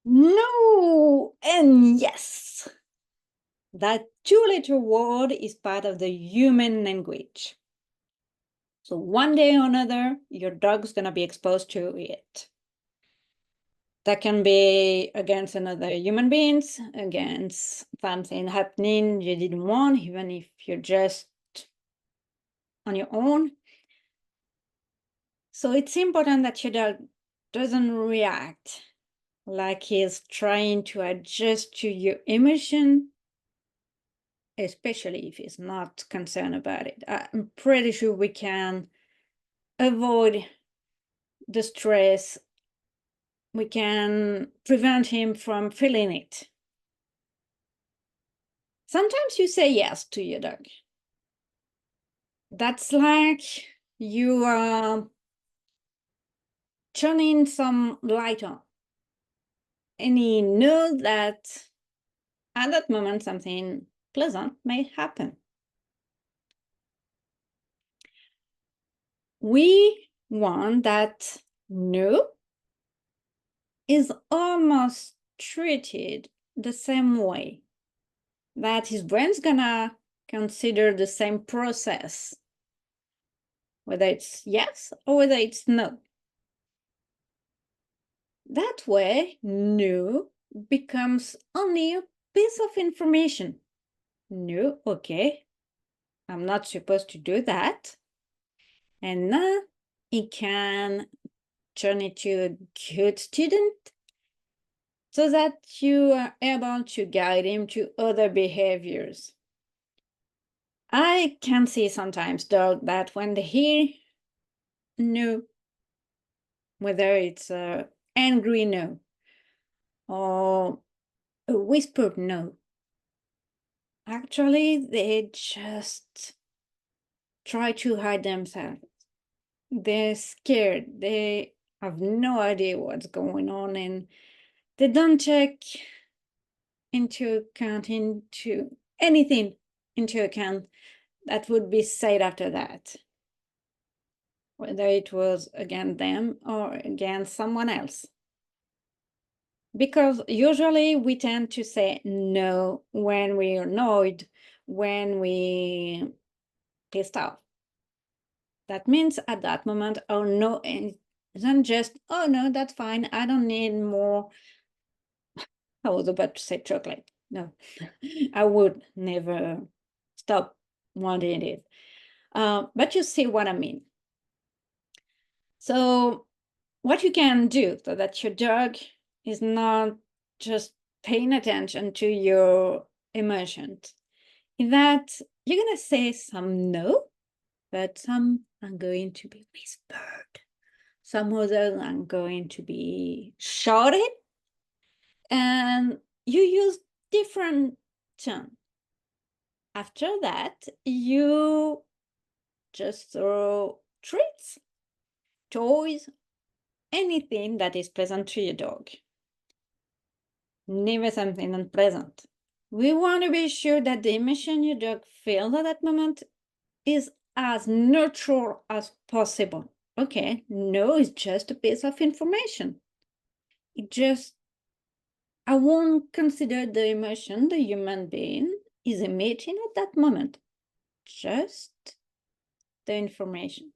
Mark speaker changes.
Speaker 1: No and yes. That two-letter word is part of the human language. So one day or another, your dog's gonna be exposed to it. That can be against another human beings, against something happening you didn't want, even if you're just on your own. So it's important that your dog doesn't react like he's trying to adjust to your emotion, especially if he's not concerned about it. I'm pretty sure we can avoid the stress. We can prevent him from feeling it. Sometimes you say yes to your dog. That's like you are turning some light on. And you know that at that moment something pleasant may happen. We want that no is almost treated the same way, that his brain's gonna consider the same process, whether it's yes or whether it's no. That way, no becomes only a piece of information. No, okay, I'm not supposed to do that. And now it can turn into a good student so that you are able to guide him to other behaviors. I can see sometimes, though, that when they hear no, whether it's an angry no or a whispered no, actually they just try to hide themselves. They're scared. They have no idea what's going on, and they don't take into anything into account that would be said after that, whether it was against them or against someone else. Because usually we tend to say no when we're annoyed, when we pissed off. That means at that moment, oh no, isn't just, oh no, that's fine, I don't need more. I was about to say chocolate. No, I would never stop wanting it. But you see what I mean. So what you can do so that your dog is not just paying attention to your emotions is that you're going to say some no, but some are going to be whispered. Some others are going to be shouted, and you use different tone. After that, you just throw treats, toys, anything that is pleasant to your dog. Never something unpleasant. We want to be sure that the emotion your dog feels at that moment is as neutral as possible. Okay, no, it's just a piece of information. I won't consider the emotion the human being is emitting at that moment. Just the information.